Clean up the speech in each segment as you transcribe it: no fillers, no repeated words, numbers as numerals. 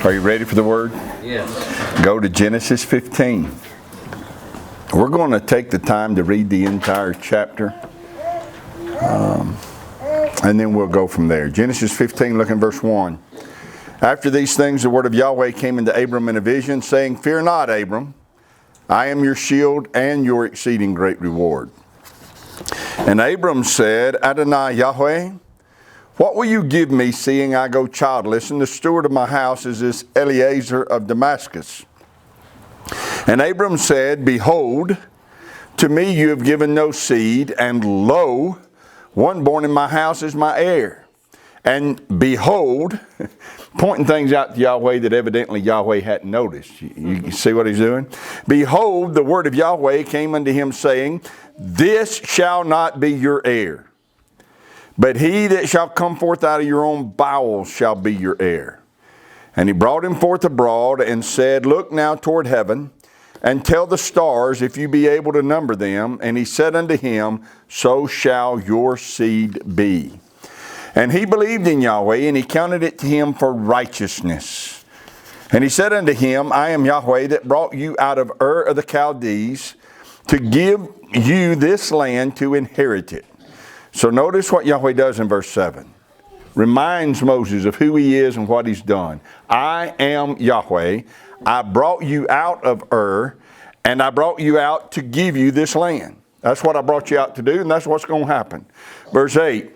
Are you ready for the word? Yes. Go to Genesis 15. We're going to take the time to read the entire chapter. And then we'll go from there. Genesis 15, look in verse 1. After these things, the word of Yahweh came into Abram in a vision, saying, Fear not, Abram. I am your shield and your exceeding great reward. And Abram said, Adonai Yahweh, what will you give me, seeing I go childless, and the steward of my house is this Eliezer of Damascus? And Abram said, Behold, to me you have given no seed, and lo, one born in my house is my heir. And behold, pointing things out to Yahweh that evidently Yahweh hadn't noticed. You see what he's doing? Behold, the word of Yahweh came unto him, saying, This shall not be your heir, but he that shall come forth out of your own bowels shall be your heir. And he brought him forth abroad and said, Look now toward heaven, and tell the stars if you be able to number them. And he said unto him, So shall your seed be. And he believed in Yahweh, and he counted it to him for righteousness. And he said unto him, I am Yahweh that brought you out of Ur of the Chaldees to give you this land to inherit it. So notice what Yahweh does in verse 7. Reminds Moses of who he is and what he's done. I am Yahweh. I brought you out of Ur, and I brought you out to give you this land. That's what I brought you out to do, and that's what's going to happen. Verse 8.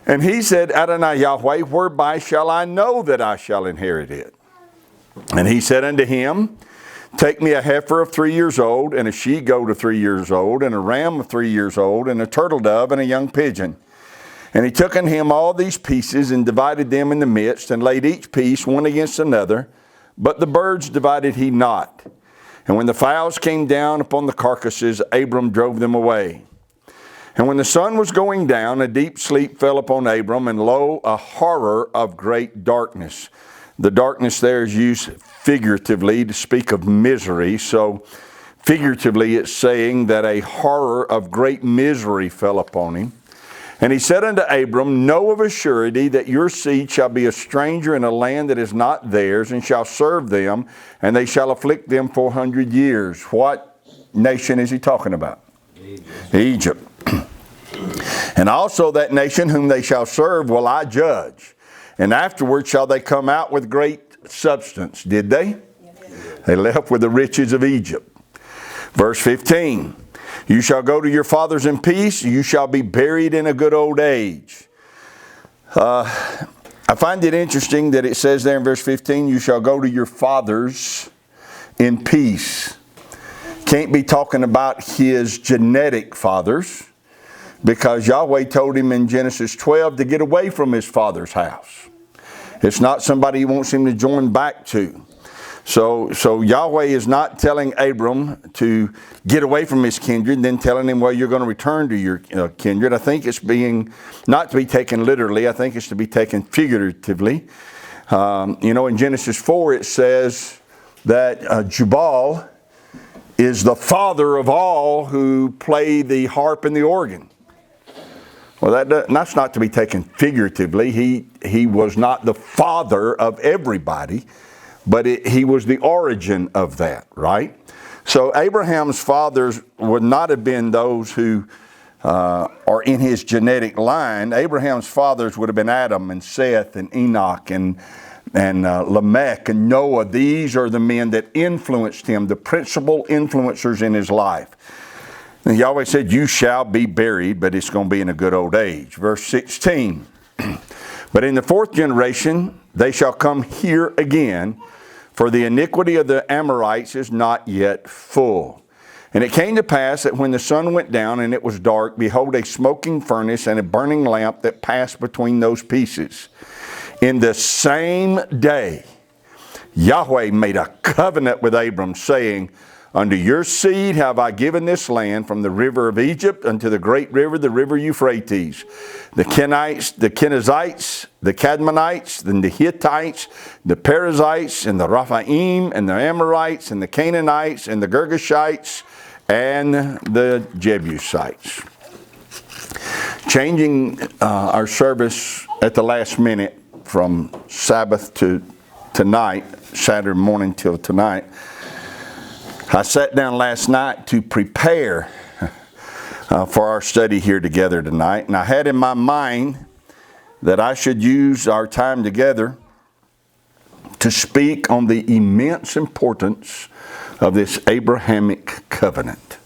And he said, Adonai Yahweh, whereby shall I know that I shall inherit it? And he said unto him, Take me a heifer of 3 years old, and a she-goat of 3 years old, and a ram of 3 years old, and a turtle dove, and a young pigeon. And he took unto him all these pieces, and divided them in the midst, and laid each piece one against another. But the birds divided he not. And when the fowls came down upon the carcasses, Abram drove them away. And when the sun was going down, a deep sleep fell upon Abram, and lo, a horror of great darkness. The darkness there is used figuratively to speak of misery. So figuratively it's saying that a horror of great misery fell upon him. And he said unto Abram, Know of a surety that your seed shall be a stranger in a land that is not theirs, and shall serve them, and they shall afflict them 400 years. What nation is he talking about? Egypt. And also that nation whom they shall serve will I judge. And afterward shall they come out with great substance. Did they? Yes. They left with the riches of Egypt. Verse 15. You shall go to your fathers in peace. You shall be buried in a good old age. I find it interesting that it says there in verse 15, you shall go to your fathers in peace. Can't be talking about his genetic fathers, because Yahweh told him in Genesis 12 to get away from his father's house. It's not somebody he wants him to join back to. So Yahweh is not telling Abram to get away from his kindred and then telling him, well, you're going to return to your kindred. I think it's being not to be taken literally. I think it's to be taken figuratively. In Genesis 4 it says that Jubal is the father of all who play the harp and the organ. Well, that's not to be taken figuratively. He was not the father of everybody, but he was the origin of that, right? So Abraham's fathers would not have been those who are in his genetic line. Abraham's fathers would have been Adam and Seth and Enoch and Lamech and Noah. These are the men that influenced him, the principal influencers in his life. And Yahweh said, you shall be buried, but it's going to be in a good old age. Verse 16, but in the fourth generation, they shall come here again, for the iniquity of the Amorites is not yet full. And it came to pass that when the sun went down and it was dark, behold, a smoking furnace and a burning lamp that passed between those pieces. In the same day, Yahweh made a covenant with Abram, saying, Unto your seed have I given this land, from the river of Egypt unto the great river, the river Euphrates. The Kenites, the Kenizzites, the Cadmonites, and the Hittites, the Perizzites, and the Rephaim, and the Amorites, and the Canaanites, and the Girgashites, and the Jebusites. Changing our service at the last minute from Sabbath to tonight, Saturday morning till tonight. I sat down last night to prepare for our study here together tonight. And I had in my mind that I should use our time together to speak on the immense importance of this Abrahamic covenant.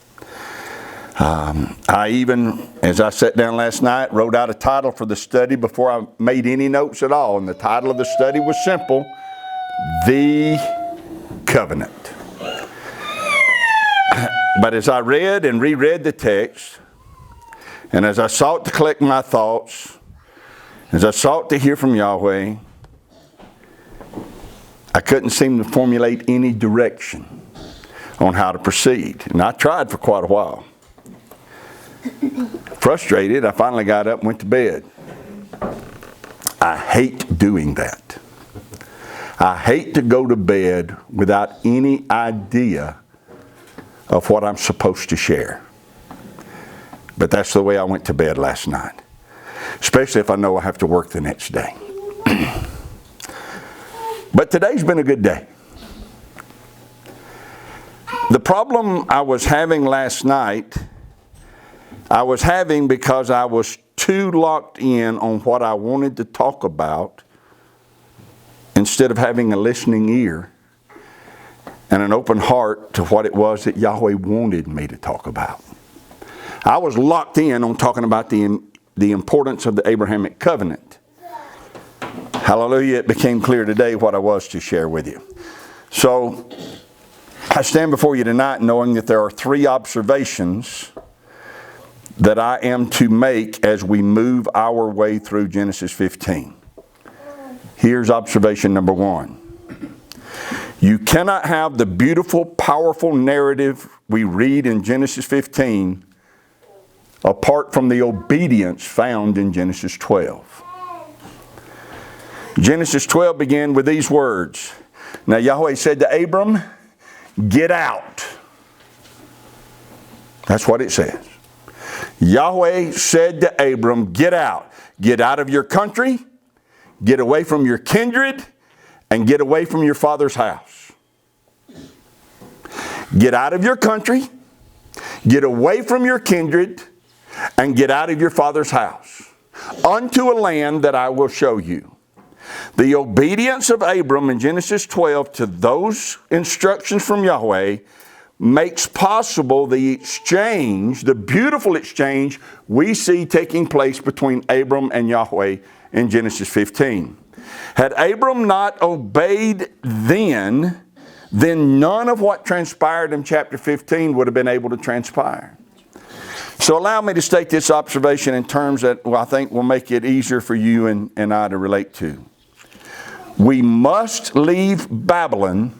I even, as I sat down last night, wrote out a title for the study before I made any notes at all. And the title of the study was simple: The Covenant. But as I read and reread the text, and as I sought to collect my thoughts, as I sought to hear from Yahweh, I couldn't seem to formulate any direction on how to proceed. And I tried for quite a while. Frustrated, I finally got up and went to bed. I hate doing that. I hate to go to bed without any idea of what I'm supposed to share. But that's the way I went to bed last night. Especially if I know I have to work the next day. But today's been a good day. The problem I was having last night, I was having because I was too locked in on what I wanted to talk about instead of having a listening ear and an open heart to what it was that Yahweh wanted me to talk about. I was locked in on talking about the importance of the Abrahamic covenant. Hallelujah, it became clear today what I was to share with you. So, I stand before you tonight knowing that there are 3 observations that I am to make as we move our way through Genesis 15. Here's observation number 1. You cannot have the beautiful, powerful narrative we read in Genesis 15 apart from the obedience found in Genesis 12. Genesis 12 began with these words. Now Yahweh said to Abram, "Get out." That's what it says. Yahweh said to Abram, "Get out. Get out of your country, get away from your kindred, and get away from your father's house." Get out of your country, get away from your kindred, and get out of your father's house, unto a land that I will show you. The obedience of Abram in Genesis 12 to those instructions from Yahweh makes possible the exchange, the beautiful exchange we see taking place between Abram and Yahweh in Genesis 15. Had Abram not obeyed then none of what transpired in chapter 15 would have been able to transpire. So allow me to state this observation in terms that I think will make it easier for you and I to relate to. We must leave Babylon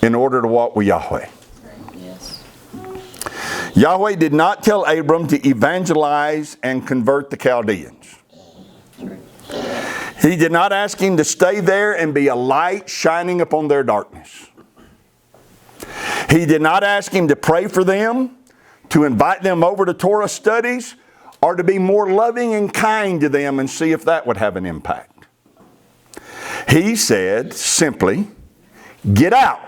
in order to walk with Yahweh. Yes. Yahweh did not tell Abram to evangelize and convert the Chaldeans. He did not ask him to stay there and be a light shining upon their darkness. He did not ask him to pray for them, to invite them over to Torah studies, or to be more loving and kind to them and see if that would have an impact. He said simply, "Get out."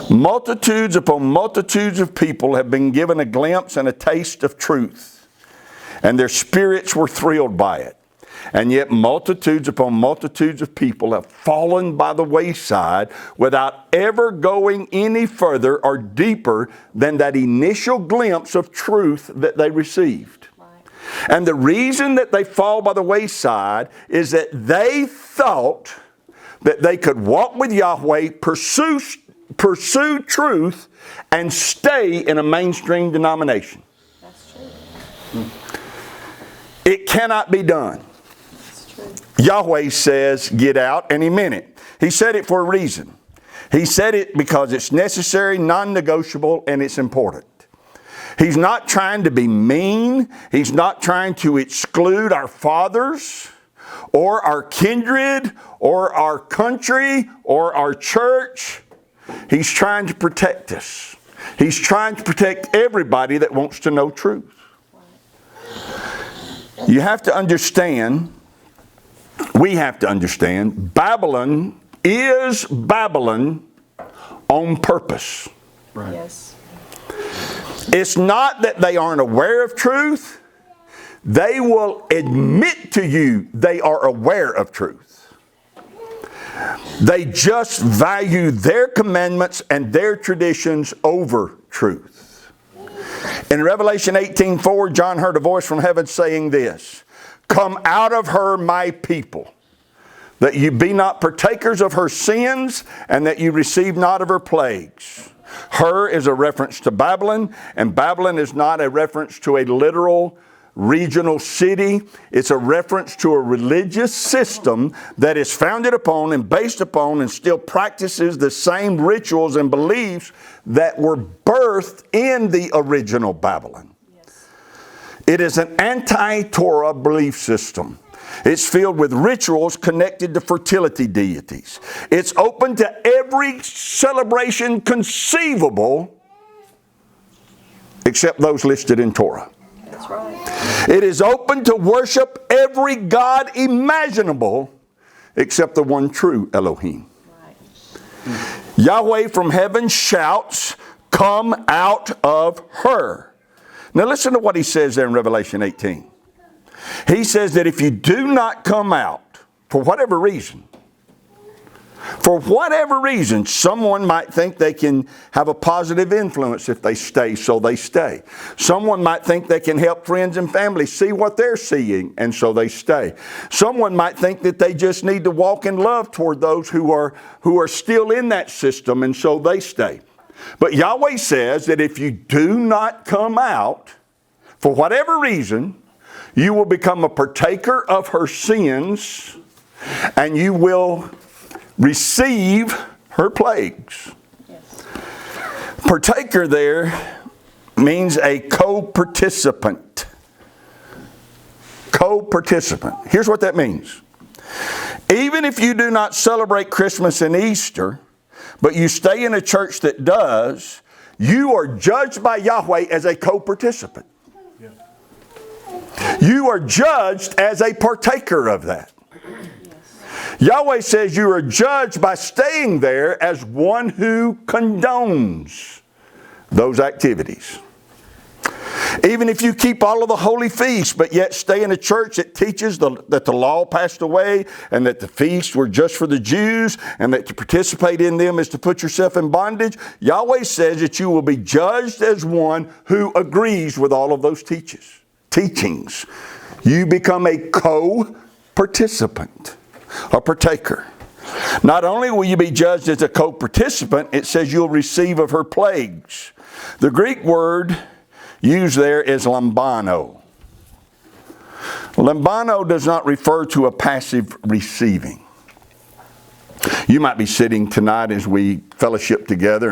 Multitudes upon multitudes of people have been given a glimpse and a taste of truth, and their spirits were thrilled by it. And yet multitudes upon multitudes of people have fallen by the wayside without ever going any further or deeper than that initial glimpse of truth that they received. And the reason that they fall by the wayside is that they thought that they could walk with Yahweh, pursue truth, and stay in a mainstream denomination. That's true. It cannot be done. That's true. Yahweh says, "Get out," and He meant it. He said it for a reason. He said it because it's necessary, non-negotiable, and it's important. He's not trying to be mean. He's not trying to exclude our fathers or our kindred or our country or our church. He's trying to protect us. He's trying to protect everybody that wants to know truth. You have to understand we have to understand Babylon is Babylon on purpose. Right. Yes. It's not that they aren't aware of truth. They will admit to you they are aware of truth. They just value their commandments and their traditions over truth. In Revelation 18:4, John heard a voice from heaven saying this, "Come out of her, my people, that you be not partakers of her sins, and that you receive not of her plagues." Her is a reference to Babylon, and Babylon is not a reference to a literal regional city. It's a reference to a religious system that is founded upon and based upon and still practices the same rituals and beliefs that were birthed in the original Babylon. Yes. It is an anti-Torah belief system. It's filled with rituals connected to fertility deities. It's open to every celebration conceivable except those listed in Torah. That's right. It is open to worship every god imaginable except the one true Elohim. Right. Yahweh from heaven shouts, "Come out of her." Now listen to what he says there in Revelation 18. He says that if you do not come out, for whatever reason, someone might think they can have a positive influence if they stay, so they stay. Someone might think they can help friends and family see what they're seeing, and so they stay. Someone might think that they just need to walk in love toward those who are still in that system, and so they stay. But Yahweh says that if you do not come out, for whatever reason, you will become a partaker of her sins, and you will receive her plagues. Yes. Partaker there means a co-participant. Co-participant. Here's what that means. Even if you do not celebrate Christmas and Easter, but you stay in a church that does, you are judged by Yahweh as a co-participant. You are judged as a partaker of that. Yahweh says you are judged by staying there as one who condones those activities. Even if you keep all of the holy feasts, but yet stay in a church that teaches that the law passed away and that the feasts were just for the Jews and that to participate in them is to put yourself in bondage, Yahweh says that you will be judged as one who agrees with all of those teachings. You become a co-participant, a partaker. Not only will you be judged as a co-participant, it says you'll receive of her plagues. The Greek word used there is lambano. Lambano does not refer to a passive receiving. You might be sitting tonight as we fellowship together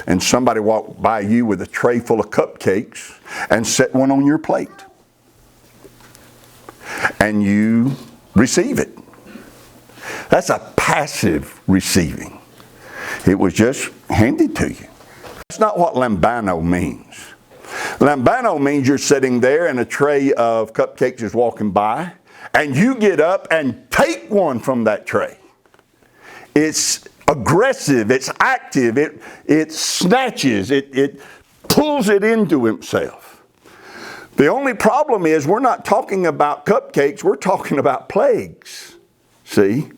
and somebody walked by you with a tray full of cupcakes and set one on your plate. And you receive it. That's a passive receiving. It was just handed to you. That's not what lambano means. Lambano means you're sitting there and a tray of cupcakes is walking by and you get up and take one from that tray. It's aggressive, it's active, it snatches, it pulls it into himself. The only problem is we're not talking about cupcakes, we're talking about plagues. See?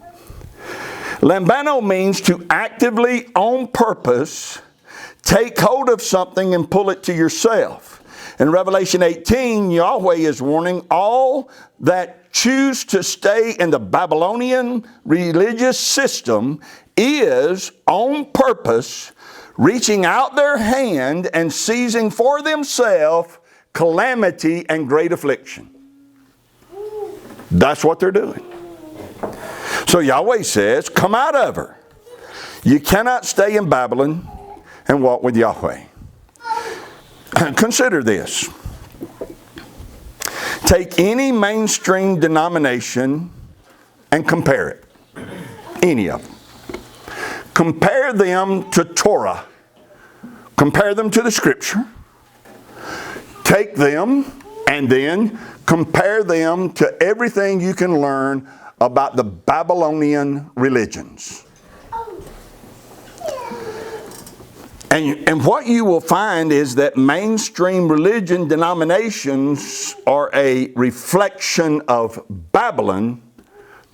Lambano means to actively, on purpose, take hold of something and pull it to yourself. In Revelation 18, Yahweh is warning all that choose to stay in the Babylonian religious system is, on purpose, reaching out their hand and seizing for themselves calamity and great affliction. That's what they're doing. So Yahweh says, come out of her. You cannot stay in Babylon and walk with Yahweh. Consider this. Take any mainstream denomination and compare it. Any of them. Compare them to Torah. Compare them to the Scripture. Take them and then compare them to everything you can learn about the Babylonian religions. And what you will find is that mainstream religion denominations are a reflection of Babylon,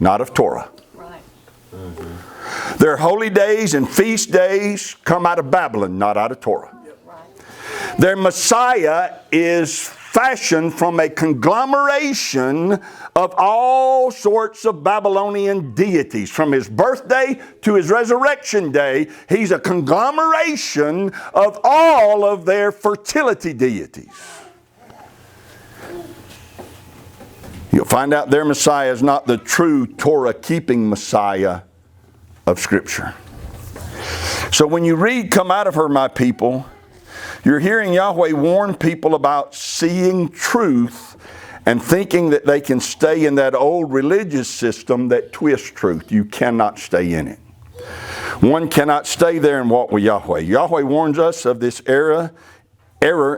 not of Torah. Right. Their holy days and feast days come out of Babylon, not out of Torah. Right. Their Messiah is fashioned from a conglomeration of all sorts of Babylonian deities. From his birthday to his resurrection day, he's a conglomeration of all of their fertility deities. You'll find out their Messiah is not the true Torah-keeping Messiah of Scripture. So when you read, "Come out of her, my people," you're hearing Yahweh warn people about seeing truth and thinking that they can stay in that old religious system that twists truth. You cannot stay in it. One cannot stay there and walk with Yahweh. Yahweh warns us of this error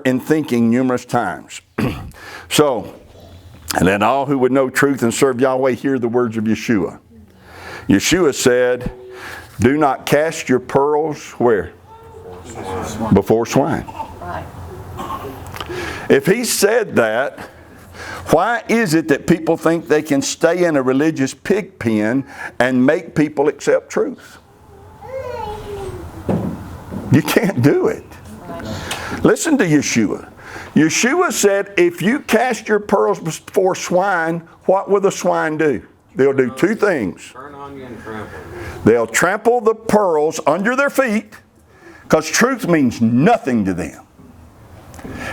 in thinking numerous times. So, and let all who would know truth and serve Yahweh hear the words of Yeshua. Yeshua said, "Do not cast your pearls," where? Before swine. Right. If he said that, why is it that people think they can stay in a religious pig pen and make people accept truth? You can't do it. Right. Listen to Yeshua. Yeshua said, if you cast your pearls before swine, what will the swine do? They'll do two things. Turn on you and trample. They'll trample the pearls under their feet, because truth means nothing to them.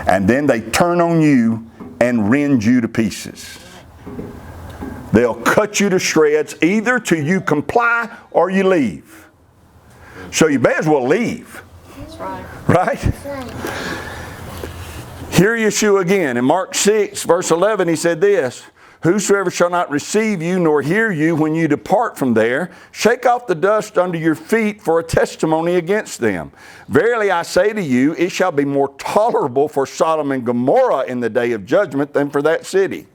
And then they turn on you and rend you to pieces. They'll cut you to shreds, either till you comply or you leave. So you may as well leave. That's right. Right? Hear Yeshua again. In Mark 6, verse 11, he said this, "Whosoever shall not receive you nor hear you when you depart from there, shake off the dust under your feet for a testimony against them. Verily I say to you, it shall be more tolerable for Sodom and Gomorrah in the day of judgment than for that city."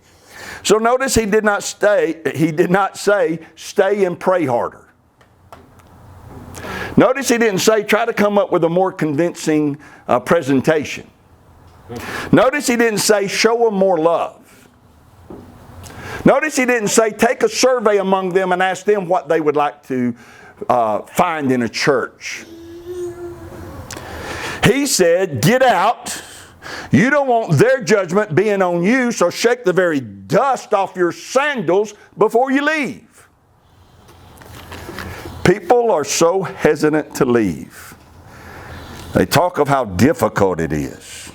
So notice he did not say, stay and pray harder. Notice he didn't say, try to come up with a more convincing presentation. Notice he didn't say, show them more love. Notice he didn't say, take a survey among them and ask them what they would like to find in a church. He said, get out. You don't want their judgment being on you, so shake the very dust off your sandals before you leave. People are so hesitant to leave. They talk of how difficult it is.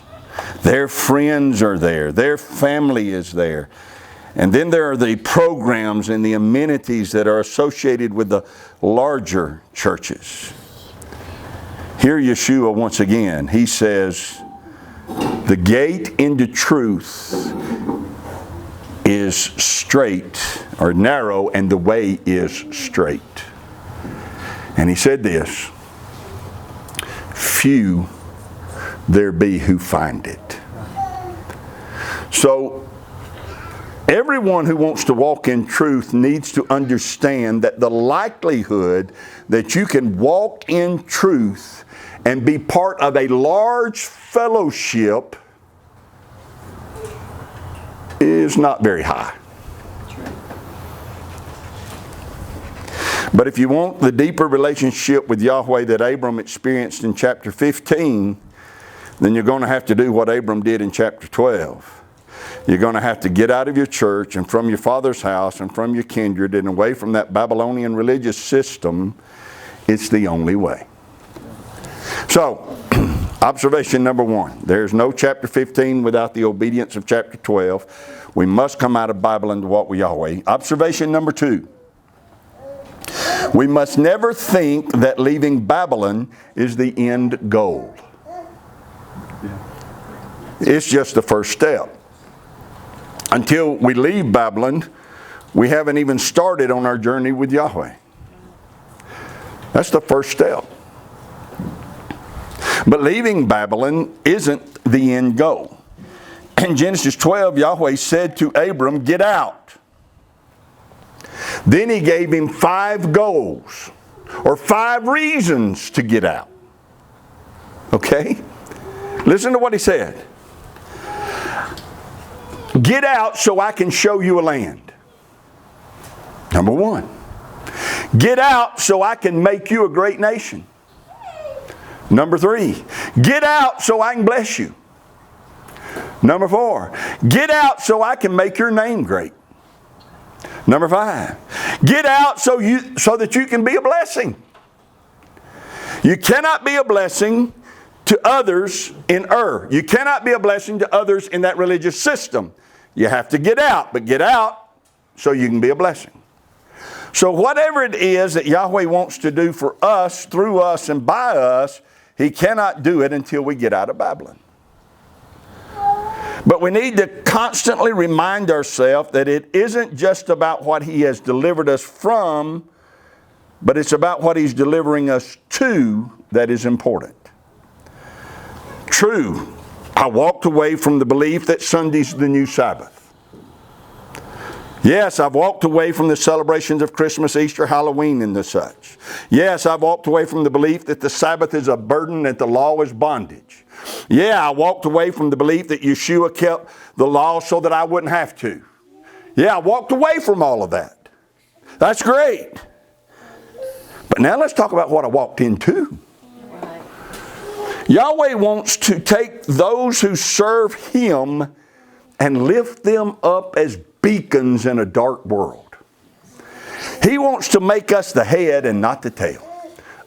Their friends are there. Their family is there. And then there are the programs and the amenities that are associated with the larger churches. Hear Yeshua once again. He says, the gate into truth is straight or narrow, and the way is straight. And he said this, few there be who find it. So, everyone who wants to walk in truth needs to understand that the likelihood that you can walk in truth and be part of a large fellowship is not very high. But if you want the deeper relationship with Yahweh that Abram experienced in chapter 15, then you're going to have to do what Abram did in chapter 12. You're going to have to get out of your church and from your father's house and from your kindred and away from that Babylonian religious system. It's the only way. So, observation number one. There's no chapter 15 without the obedience of chapter 12. We must come out of Babylon to walk with Yahweh. Observation number two. We must never think that leaving Babylon is the end goal. It's just the first step. Until we leave Babylon, we haven't even started on our journey with Yahweh. That's the first step. But leaving Babylon isn't the end goal. In Genesis 12, Yahweh said to Abram, get out. Then he gave him 5 goals or 5 reasons to get out. Okay? Listen to what he said. Get out so I can show you a land. Number 1. Get out so I can make you a great nation. Number 3. Get out so I can bless you. Number 4. Get out so I can make your name great. Number 5. Get out so that you can be a blessing. You cannot be a blessing to others in Ur. You cannot be a blessing to others in that religious system. You have to get out, but get out so you can be a blessing. So whatever it is that Yahweh wants to do for us, through us, and by us, He cannot do it until we get out of Babylon. But we need to constantly remind ourselves that it isn't just about what He has delivered us from, but it's about what He's delivering us to that is important. True, I walked away from the belief that Sunday's the new Sabbath. Yes, I've walked away from the celebrations of Christmas, Easter, Halloween, and the such. Yes, I've walked away from the belief that the Sabbath is a burden, that the law is bondage. Yeah, I walked away from the belief that Yeshua kept the law so that I wouldn't have to. Yeah, I walked away from all of that. That's great. But now let's talk about what I walked into. Yahweh wants to take those who serve Him and lift them up as beacons in a dark world. He wants to make us the head and not the tail,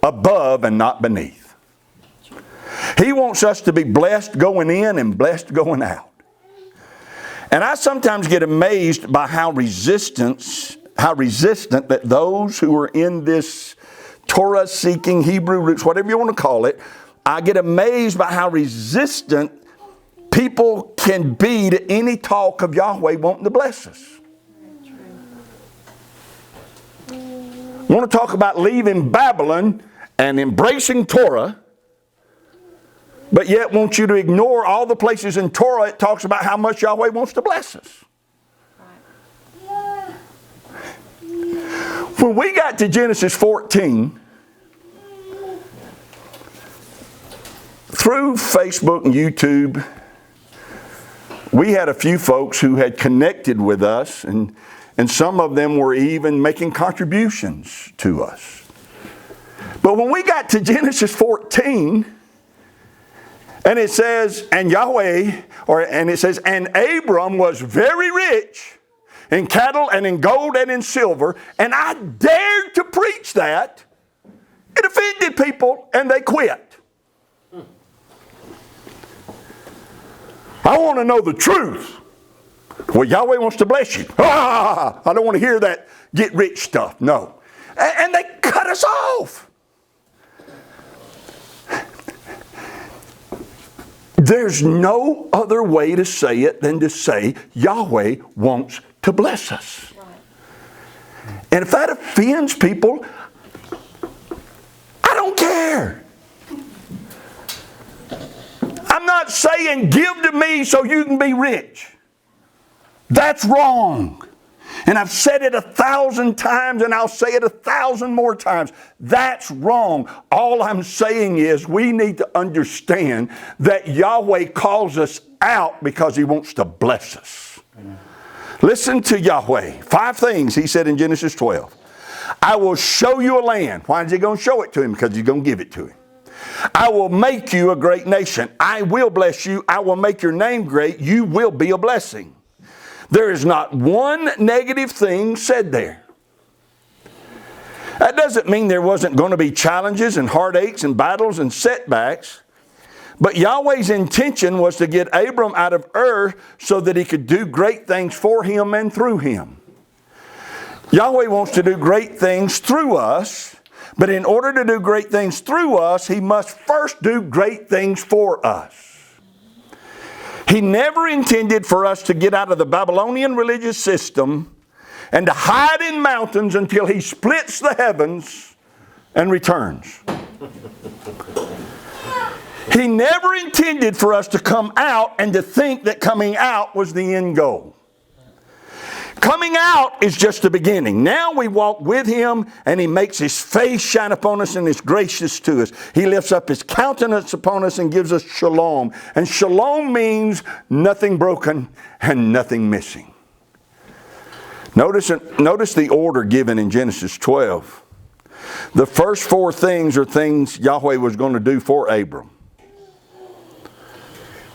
above and not beneath. He wants us to be blessed going in and blessed going out. And I sometimes get amazed by how resistant that those who are in this Torah-seeking Hebrew roots, whatever you want to call it, I get amazed by how resistant people can be to any talk of Yahweh wanting to bless us. Want to talk about leaving Babylon and embracing Torah, but yet want you to ignore all the places in Torah it talks about how much Yahweh wants to bless us. When we got to Genesis 14, through Facebook and YouTube, we had a few folks who had connected with us, and some of them were even making contributions to us. But when we got to Genesis 14, and it says, and it says, and Abram was very rich in cattle and in gold and in silver, and I dared to preach that. It offended people, and they quit. I want to know the truth. Well, Yahweh wants to bless you. I don't want to hear that get rich stuff. No. And they cut us off. There's no other way to say it than to say Yahweh wants to bless us. And if that offends people, I don't care. I'm not saying give to me so you can be rich. That's wrong. And I've said it 1,000 times and I'll say it 1,000 more times. That's wrong. All I'm saying is we need to understand that Yahweh calls us out because He wants to bless us. Amen. Listen to Yahweh. 5 things He said in Genesis 12. I will show you a land. Why is He going to show it to him? Because He's going to give it to him. I will make you a great nation. I will bless you. I will make your name great. You will be a blessing. There is not one negative thing said there. That doesn't mean there wasn't going to be challenges and heartaches and battles and setbacks. But Yahweh's intention was to get Abram out of Ur so that He could do great things for him and through him. Yahweh wants to do great things through us. But in order to do great things through us, He must first do great things for us. He never intended for us to get out of the Babylonian religious system and to hide in mountains until He splits the heavens and returns. He never intended for us to come out and to think that coming out was the end goal. Coming out is just the beginning. Now we walk with Him, and He makes His face shine upon us and is gracious to us. He lifts up His countenance upon us and gives us shalom. And shalom means nothing broken and nothing missing. Notice the order given in Genesis 12. The first 4 things are things Yahweh was going to do for Abram.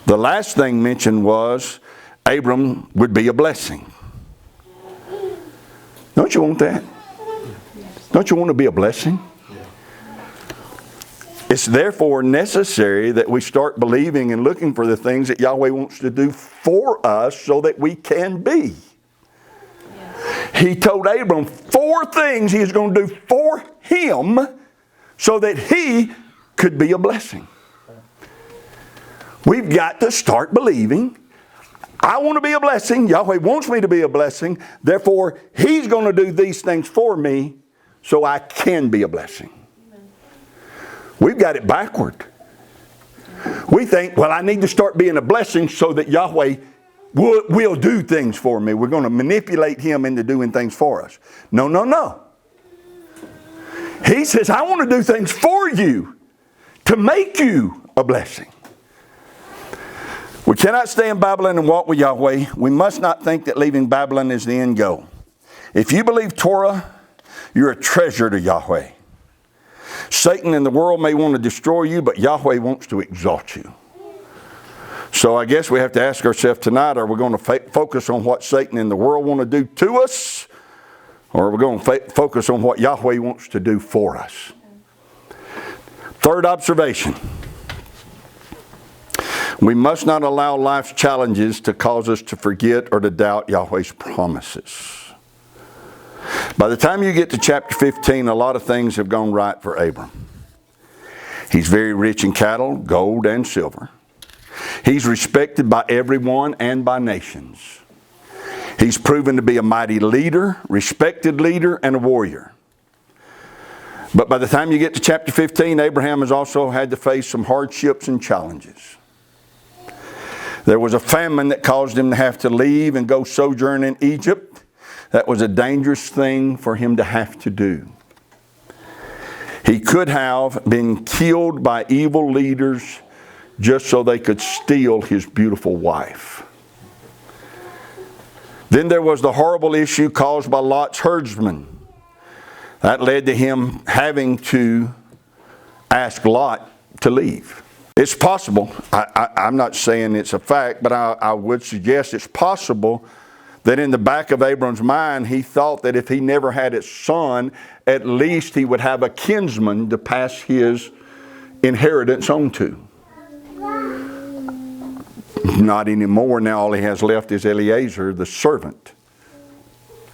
The last thing mentioned was Abram would be a blessing. Don't you want that? Don't you want to be a blessing? It's therefore necessary that we start believing and looking for the things that Yahweh wants to do for us so that we can be. He told Abram 4 things He is going to do for him so that he could be a blessing. We've got to start believing. I want to be a blessing. Yahweh wants me to be a blessing. Therefore, He's going to do these things for me so I can be a blessing. We've got it backward. We think, well, I need to start being a blessing so that Yahweh will do things for me. We're going to manipulate Him into doing things for us. No, no, no. He says, I want to do things for you to make you a blessing. We cannot stay in Babylon and walk with Yahweh. We must not think that leaving Babylon is the end goal. If you believe Torah, you're a treasure to Yahweh. Satan and the world may want to destroy you, but Yahweh wants to exalt you. So I guess we have to ask ourselves tonight, are we going to focus on what Satan and the world want to do to us? Or are we going to focus on what Yahweh wants to do for us? Third observation. We must not allow life's challenges to cause us to forget or to doubt Yahweh's promises. By the time you get to chapter 15, a lot of things have gone right for Abram. He's very rich in cattle, gold, and silver. He's respected by everyone and by nations. He's proven to be a mighty leader, respected leader, and a warrior. But by the time you get to chapter 15, Abraham has also had to face some hardships and challenges. There was a famine that caused him to have to leave and go sojourn in Egypt. That was a dangerous thing for him to have to do. He could have been killed by evil leaders just so they could steal his beautiful wife. Then there was the horrible issue caused by Lot's herdsmen. That led to him having to ask Lot to leave. It's possible, I'm not saying it's a fact, but I would suggest it's possible that in the back of Abram's mind, he thought that if he never had a son, at least he would have a kinsman to pass his inheritance on to. Not anymore. Now all he has left is Eliezer, the servant.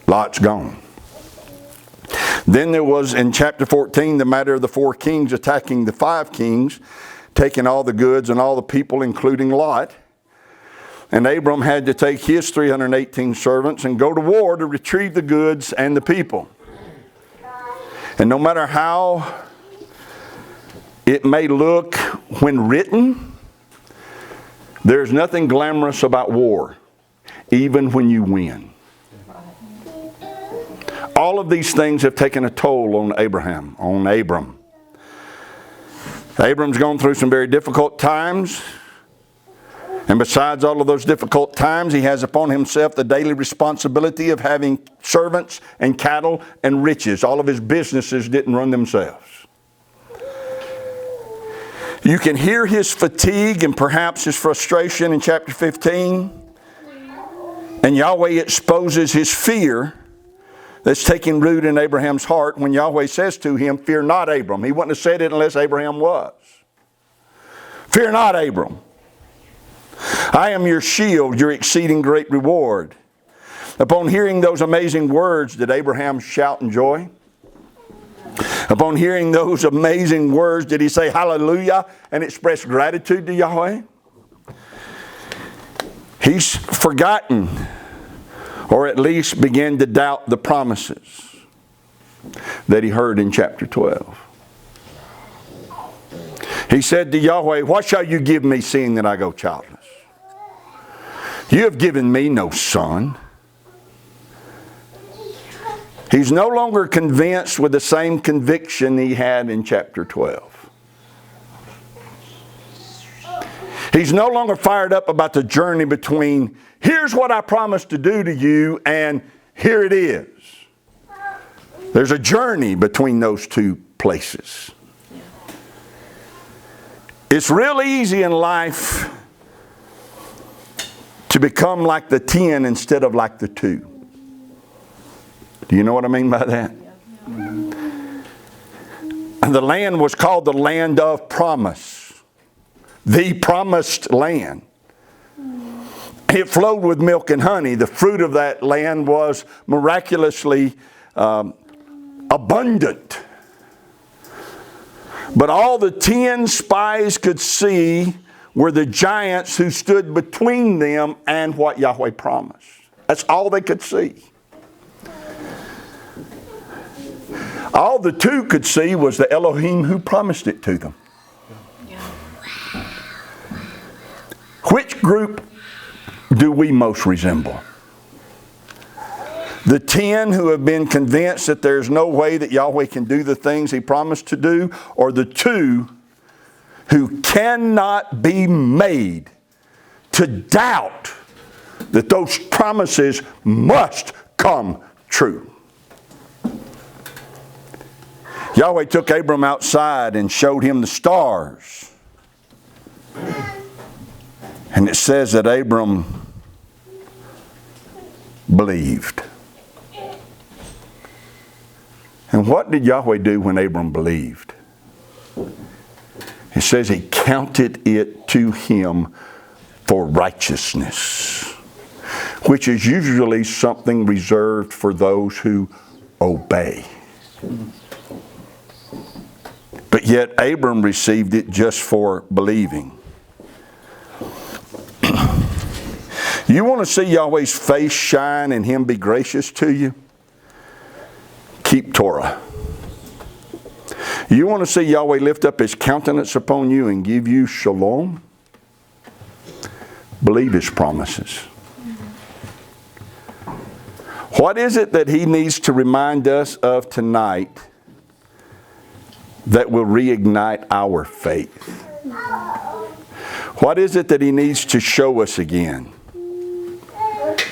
Lot's gone. Then there was, in chapter 14, the matter of the 4 kings attacking the 5 kings, taking all the goods and all the people, including Lot. And Abram had to take his 318 servants and go to war to retrieve the goods and the people. And no matter how it may look when written, there's nothing glamorous about war, even when you win. All of these things have taken a toll on Abram. Abram's gone through some very difficult times. And besides all of those difficult times, he has upon himself the daily responsibility of having servants and cattle and riches. All of his businesses didn't run themselves. You can hear his fatigue and perhaps his frustration in chapter 15. And Yahweh exposes his fear that's taking root in Abraham's heart when Yahweh says to him, "Fear not, Abram." He wouldn't have said it unless Abraham was. "Fear not, Abram. I am your shield, your exceeding great reward." Upon hearing those amazing words, did Abraham shout in joy? Upon hearing those amazing words, did he say hallelujah and express gratitude to Yahweh? He's forgotten, or at least began to doubt the promises that he heard in chapter 12. He said to Yahweh, "What shall you give me, seeing that I go childless? You have given me no son, He's no longer convinced with the same conviction he had in chapter 12. He's no longer fired up about the journey between, here's what I promised to do to you, and here it is. There's a journey between those two places. It's real easy in life to become like the 10 instead of like the 2. Do you know what I mean by that? The land was called the land of promise. The promised land. It flowed with milk and honey. The fruit of that land was miraculously abundant. But all the 10 spies could see were the giants who stood between them and what Yahweh promised. That's all they could see. All the 2 could see was the Elohim who promised it to them. Which group do we most resemble? The 10 who have been convinced that there's no way that Yahweh can do the things He promised to do, or the 2 who cannot be made to doubt that those promises must come true? Yahweh took Abram outside and showed him the stars. And it says that Abram believed. And what did Yahweh do when Abram believed? It says He counted it to him for righteousness, which is usually something reserved for those who obey. But yet Abram received it just for believing. You want to see Yahweh's face shine and Him be gracious to you? Keep Torah. You want to see Yahweh lift up His countenance upon you and give you shalom? Believe His promises. What is it that He needs to remind us of tonight that will reignite our faith? What is it that He needs to show us again?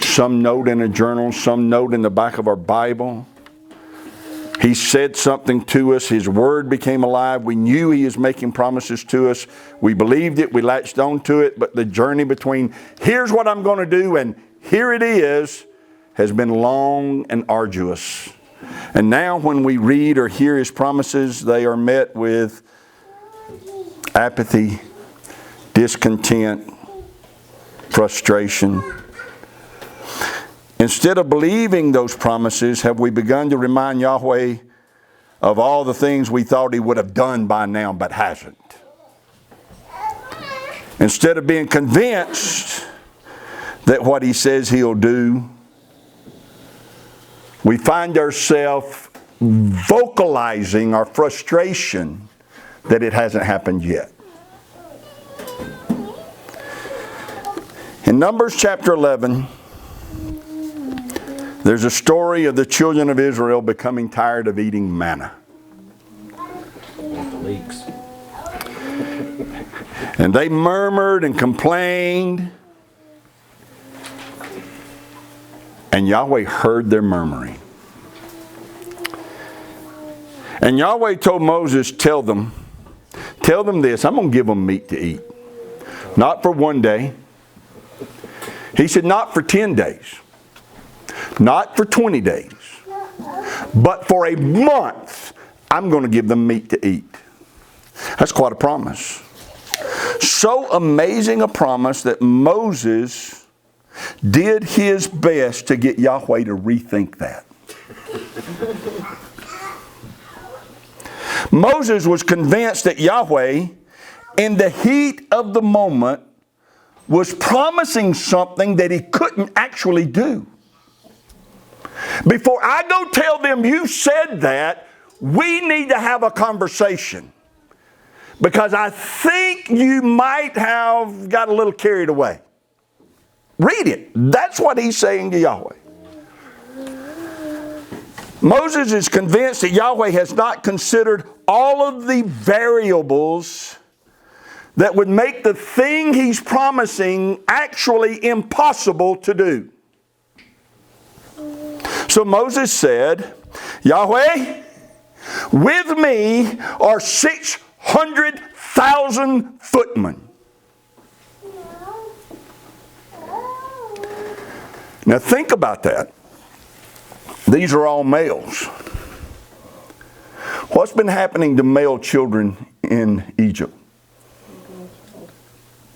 Some note in a journal, some note in the back of our Bible. He said something to us. His word became alive. We knew He is making promises to us. We believed it. We latched on to it. But the journey between here's what I'm going to do and here it is has been long and arduous. And now when we read or hear His promises, they are met with apathy, discontent, frustration. Instead of believing those promises, have we begun to remind Yahweh of all the things we thought He would have done by now but hasn't? Instead of being convinced that what He says He'll do, we find ourselves vocalizing our frustration that it hasn't happened yet. In Numbers chapter 11, there's a story of the children of Israel becoming tired of eating manna. Leaks. And they murmured and complained. And Yahweh heard their murmuring. And Yahweh told Moses, tell them this, I'm going to give them meat to eat. Not for one day. He said, not for 10 days. Not for 20 days. But for a month, I'm going to give them meat to eat. That's quite a promise. So amazing a promise that Moses did his best to get Yahweh to rethink that. Moses was convinced that Yahweh, in the heat of the moment, was promising something that He couldn't actually do. Before I go tell them you said that, we need to have a conversation. Because I think you might have got a little carried away. Read it. That's what He's saying to Yahweh. Moses is convinced that Yahweh has not considered all of the variables that would make the thing he's promising actually impossible to do. So Moses said, Yahweh, with me are 600,000 footmen. Now think about that. These are all males. What's been happening to male children in Egypt?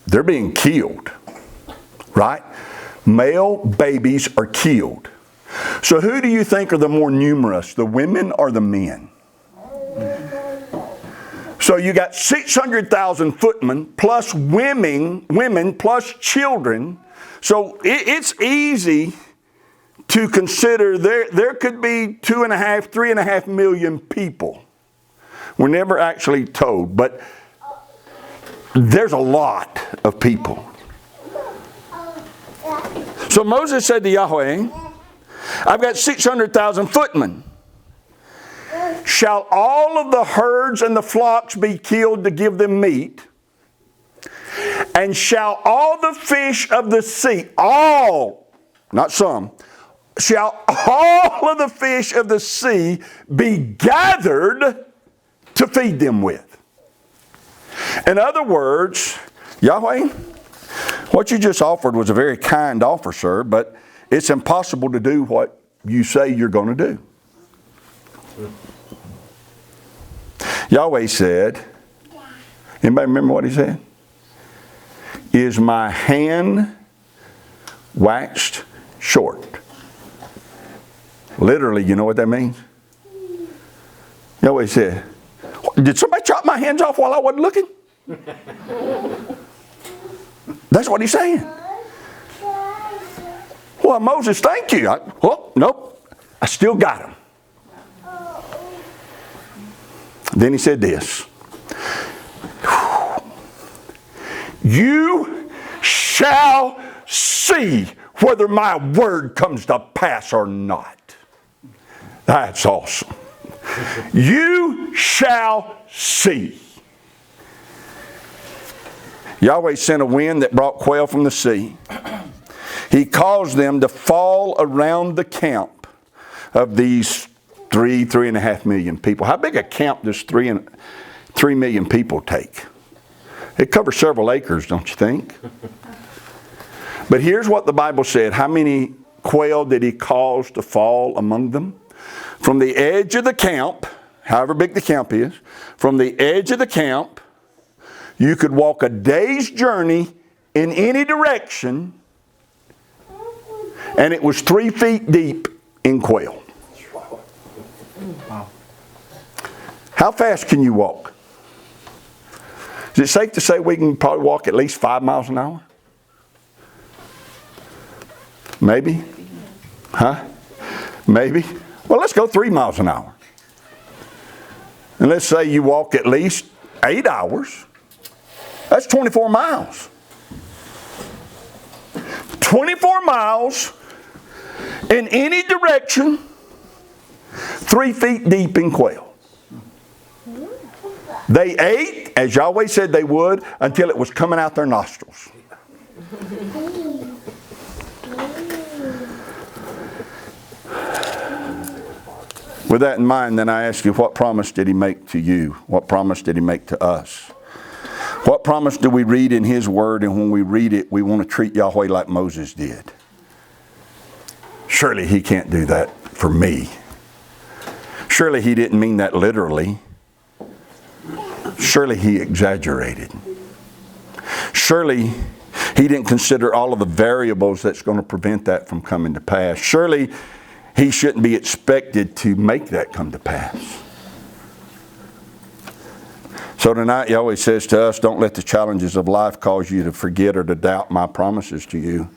They're being killed, right? Male babies are killed. So who do you think are the more numerous, the women or the men? So you got 600,000 footmen plus women plus children. So it's easy to consider there could be 2.5, 3.5 million people. We're never actually told, but there's a lot of people. So Moses said to Yahweh, I've got 600,000 footmen. Shall all of the herds and the flocks be killed to give them meat? And shall all the fish of the sea, all, not some, shall all of the fish of the sea be gathered to feed them with? In other words, Yahweh, what you just offered was a very kind offer, sir, but it's impossible to do what you say you're going to do. Yahweh said, anybody remember what he said? Is my hand waxed short? Literally, you know what that means? Yahweh said, did somebody chop my hands off while I wasn't looking? That's what he's saying. Well, Moses, thank you. Nope, I still got him. Then he said this. You shall see whether my word comes to pass or not. That's awesome. You shall see. Yahweh sent a wind that brought quail from the sea. He caused them to fall around the camp of these 3.5 million people. How big a camp does 3 million people take? It covers several acres, don't you think? But here's what the Bible said. How many quail did he cause to fall among them? From the edge of the camp, however big the camp is, from the edge of the camp, you could walk a day's journey in any direction, and it was 3 feet deep in quail. Wow. How fast can you walk? Is it safe to say we can probably walk at least 5 miles an hour? Maybe? Huh? Maybe? Well, let's go 3 miles an hour. And let's say you walk at least 8 hours. That's 24 miles. 24 miles in any direction, 3 feet deep in quail. They ate, as Yahweh said they would, until it was coming out their nostrils. With that in mind, then I ask you, what promise did he make to you? What promise did he make to us? What promise do we read in his word, and when we read it, we want to treat Yahweh like Moses did? Surely he can't do that for me. Surely he didn't mean that literally. Surely he exaggerated. Surely he didn't consider all of the variables that's going to prevent that from coming to pass. Surely he shouldn't be expected to make that come to pass. So tonight Yahweh says to us, don't let the challenges of life cause you to forget or to doubt my promises to you.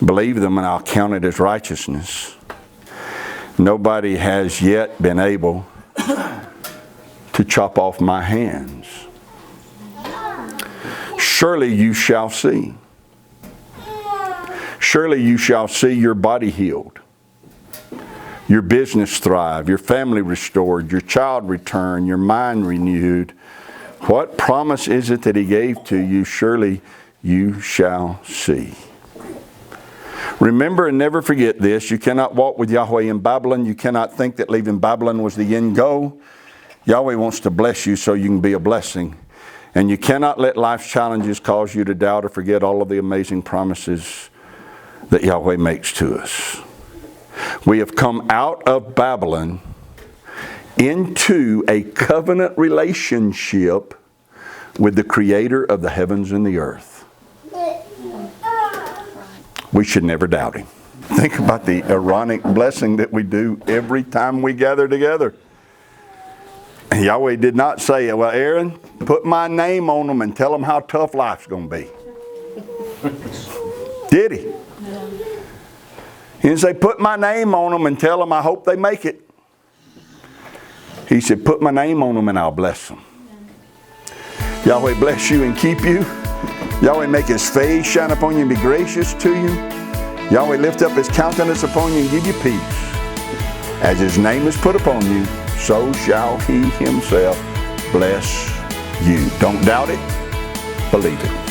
Believe them and I'll count it as righteousness. Nobody has yet been able to chop off my hands. Surely you shall see. Surely you shall see your body healed. your business thrive, your family restored, your child returned, your mind renewed. What promise is it that He gave to you? Surely you shall see. Remember and never forget this. You cannot walk with Yahweh in Babylon. You cannot think that leaving Babylon was the end goal. Yahweh wants to bless you so you can be a blessing. And you cannot let life's challenges cause you to doubt or forget all of the amazing promises that Yahweh makes to us. We have come out of Babylon into a covenant relationship with the Creator of the heavens and the earth. We should never doubt Him. Think about the ironic blessing that we do every time we gather together. Yahweh did not say, well, Aaron, put my name on them and tell them how tough life's going to be. Did He? He didn't say, put my name on them and tell them I hope they make it. He said, put my name on them and I'll bless them. Yahweh bless you and keep you. Yahweh make His face shine upon you and be gracious to you. Yahweh lift up His countenance upon you and give you peace. As His name is put upon you, so shall He Himself bless you. Don't doubt it, believe it.